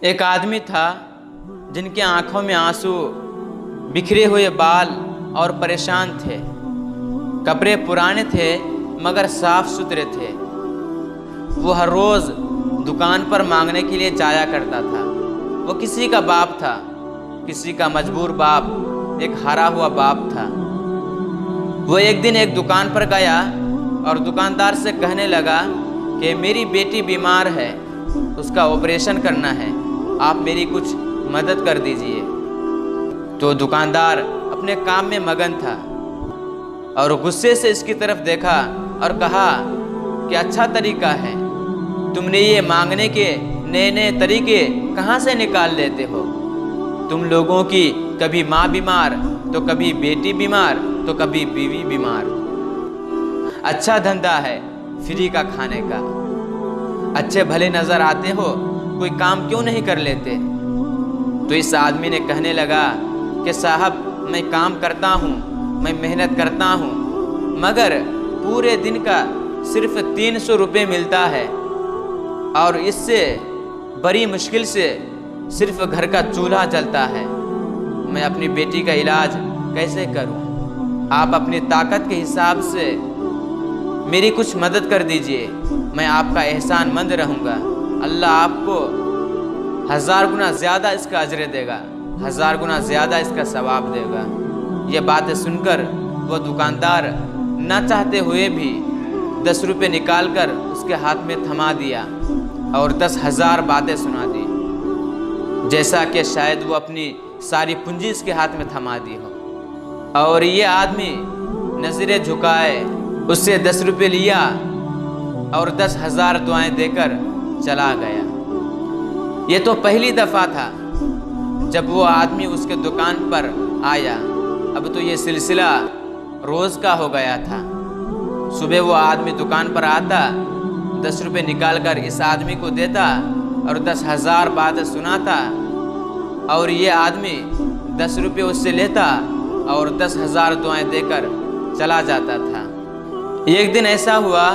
ایک آدمی تھا جن کی آنکھوں میں آنسو، بکھرے ہوئے بال اور پریشان تھے۔ کپڑے پرانے تھے مگر صاف ستھرے تھے۔ وہ ہر روز دکان پر مانگنے کے لیے جایا کرتا تھا۔ وہ کسی کا باپ تھا، کسی کا مجبور باپ، ایک ہارا ہوا باپ تھا۔ وہ ایک دن ایک دکان پر گیا اور دکاندار سے کہنے لگا کہ میری بیٹی بیمار ہے، اس کا آپریشن کرنا ہے، آپ میری کچھ مدد کر دیجئے۔ تو دکاندار اپنے کام میں مگن تھا اور غصے سے اس کی طرف دیکھا اور کہا کہ اچھا طریقہ ہے، تم نے یہ مانگنے کے نئے نئے طریقے کہاں سے نکال لیتے ہو؟ تم لوگوں کی کبھی ماں بیمار تو کبھی بیٹی بیمار تو کبھی بیوی بیمار۔ اچھا دھندا ہے فری کا کھانے کا، اچھے بھلے نظر آتے ہو، کوئی کام کیوں نہیں کر لیتے؟ تو اس آدمی نے کہنے لگا کہ صاحب میں کام کرتا ہوں، میں محنت کرتا ہوں، مگر پورے دن کا صرف 300 روپے ملتا ہے اور اس سے بڑی مشکل سے صرف گھر کا چولہا جلتا ہے، میں اپنی بیٹی کا علاج کیسے کروں؟ آپ اپنی طاقت کے حساب سے میری کچھ مدد کر دیجئے، میں آپ کا احسان مند رہوں گا، اللہ آپ کو 1000 گنا زیادہ اس کا اجر دے گا، 1000 گنا زیادہ اس کا ثواب دے گا۔ یہ باتیں سن کر وہ دکاندار نہ چاہتے ہوئے بھی 10 روپے نکال کر اس کے ہاتھ میں تھما دیا اور 10,000 باتیں سنا دی، جیسا کہ شاید وہ اپنی ساری پونجی اس کے ہاتھ میں تھما دی ہو۔ اور یہ آدمی نظریں جھکائے اس سے 10 روپے لیا اور 10,000 دعائیں دے کر چلا گیا۔ یہ تو پہلی دفعہ تھا جب وہ آدمی اس کے دکان پر آیا، اب تو یہ سلسلہ روز کا ہو گیا تھا۔ صبح وہ آدمی دکان پر آتا، 10 روپے نکال کر اس آدمی کو دیتا اور 10,000 باتیں سناتا، اور یہ آدمی 10 روپے اس سے لیتا اور 10,000 دعائیں دے کر چلا جاتا تھا۔ ایک دن ایسا ہوا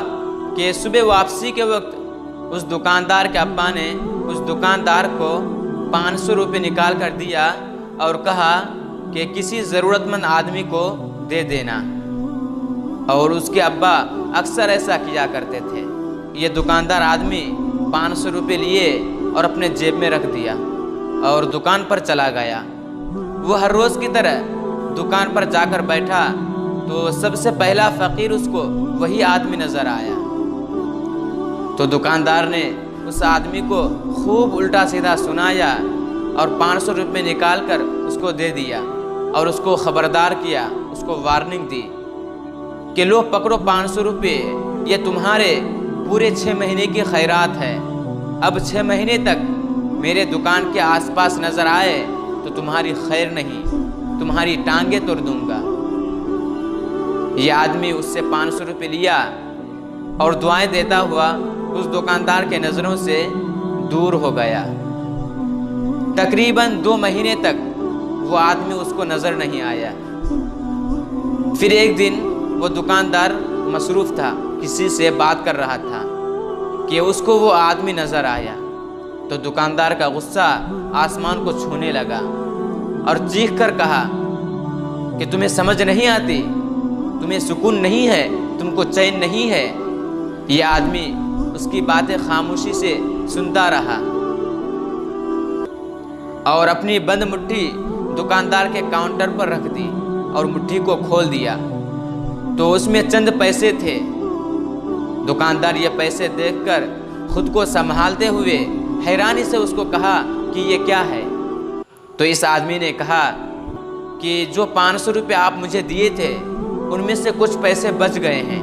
کہ صبح واپسی کے وقت اس دکاندار کے ابا نے اس دکاندار کو 500 روپے نکال کر دیا اور کہا کہ کسی ضرورت مند آدمی کو دے دینا، اور اس کے ابا اکثر ایسا کیا کرتے تھے۔ یہ دکاندار آدمی 500 روپے لیے اور اپنے جیب میں رکھ دیا اور دکان پر چلا گیا۔ وہ ہر روز کی طرح دکان پر جا کر بیٹھا تو سب سے پہلا فقیر اس کو وہی آدمی نظر آیا۔ تو دکاندار نے اس آدمی کو خوب الٹا سیدھا سنایا اور 500 روپے نکال کر اس کو دے دیا اور اس کو خبردار کیا، اس کو وارننگ دی کہ لو پکڑو 500 روپے، یہ تمہارے پورے 6 مہینے کی خیرات ہے، اب 6 مہینے تک میرے دکان کے آس پاس نظر آئے تو تمہاری خیر نہیں، تمہاری ٹانگیں توڑ دوں گا۔ یہ آدمی اس سے 500 روپے لیا اور دعائیں دیتا ہوا اس دکاندار کے نظروں سے دور ہو گیا۔ تقریباً 2 مہینے تک وہ آدمی اس کو نظر نہیں آیا۔ پھر ایک دن وہ دکاندار مصروف تھا، کسی سے بات کر رہا تھا کہ اس کو وہ آدمی نظر آیا، تو دکاندار کا غصہ آسمان کو چھونے لگا اور چیخ کر کہا کہ تمہیں سمجھ نہیں آتی، تمہیں سکون نہیں ہے، تم کو چین نہیں ہے۔ یہ آدمی اس کی باتیں خاموشی سے سنتا رہا اور اپنی بند مٹھی دکاندار کے کاؤنٹر پر رکھ دی اور مٹھی کو کھول دیا تو اس میں چند پیسے تھے۔ دکاندار یہ پیسے دیکھ کر خود کو سنبھالتے ہوئے حیرانی سے اس کو کہا کہ یہ کیا ہے؟ تو اس آدمی نے کہا کہ جو 500 روپے آپ مجھے دیے تھے ان میں سے کچھ پیسے بچ گئے ہیں،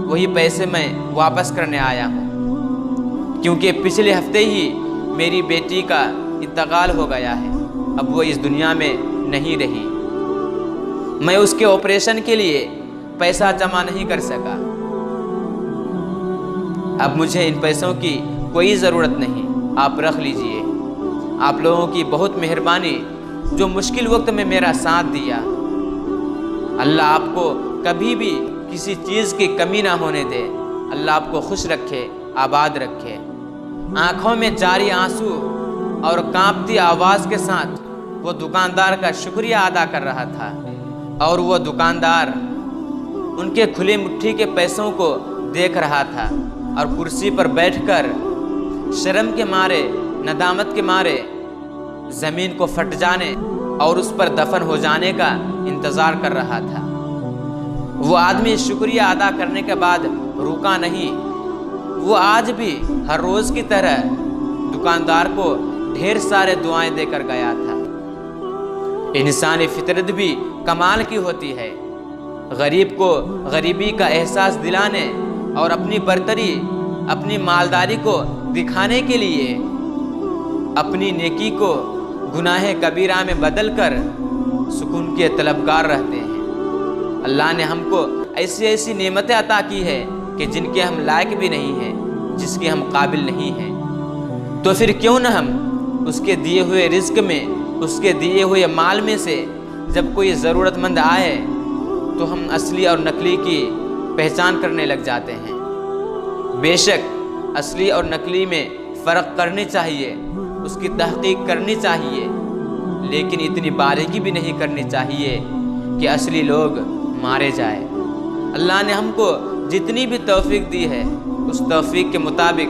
وہی پیسے میں واپس کرنے آیا ہوں، کیونکہ پچھلے ہفتے ہی میری بیٹی کا انتقال ہو گیا ہے، اب وہ اس دنیا میں نہیں رہی، میں اس کے آپریشن کے لیے پیسہ جمع نہیں کر سکا، اب مجھے ان پیسوں کی کوئی ضرورت نہیں، آپ رکھ لیجئے۔ آپ لوگوں کی بہت مہربانی جو مشکل وقت میں میرا ساتھ دیا، اللہ آپ کو کبھی بھی کسی چیز کی کمی نہ ہونے دے، اللہ آپ کو خوش رکھے، آباد رکھے۔ آنکھوں میں جاری آنسو اور کانپتی آواز کے ساتھ وہ دکاندار کا شکریہ ادا کر رہا تھا، اور وہ دکاندار ان کے کھلی مٹھی کے پیسوں کو دیکھ رہا تھا اور کرسی پر بیٹھ کر شرم کے مارے، ندامت کے مارے زمین کو پھٹ جانے اور اس پر دفن ہو جانے کا انتظار کر رہا تھا۔ وہ آدمی شکریہ ادا کرنے کے بعد رکا نہیں، وہ آج بھی ہر روز کی طرح دکاندار کو ڈھیر سارے دعائیں دے کر گیا تھا۔ انسانی فطرت بھی کمال کی ہوتی ہے، غریب کو غریبی کا احساس دلانے اور اپنی برتری، اپنی مالداری کو دکھانے کے لیے اپنی نیکی کو گناہ کبیرہ میں بدل کر سکون کے طلبگار رہتے ہیں۔ اللہ نے ہم کو ایسی ایسی نعمتیں عطا کی ہے کہ جن کے ہم لائق بھی نہیں ہیں، جس کے ہم قابل نہیں ہیں، تو پھر کیوں نہ ہم اس کے دیے ہوئے رزق میں، اس کے دیے ہوئے مال میں سے جب کوئی ضرورت مند آئے تو ہم اصلی اور نقلی کی پہچان کرنے لگ جاتے ہیں۔ بے شک اصلی اور نقلی میں فرق کرنی چاہیے، اس کی تحقیق کرنی چاہیے، لیکن اتنی باریکی بھی نہیں کرنی چاہیے کہ اصلی لوگ مارے جائیں۔ اللہ نے ہم کو جتنی بھی توفیق دی ہے، اس توفیق کے مطابق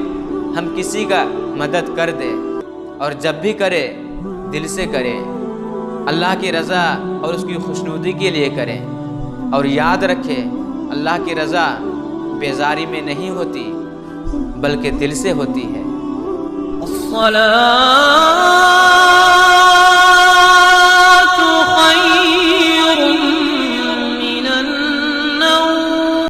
ہم کسی کا مدد کر دیں، اور جب بھی کرے دل سے کریں، اللہ کی رضا اور اس کی خوشنودی کے لیے کریں، اور یاد رکھیں اللہ کی رضا بیزاری میں نہیں ہوتی بلکہ دل سے ہوتی ہے۔ الصلاة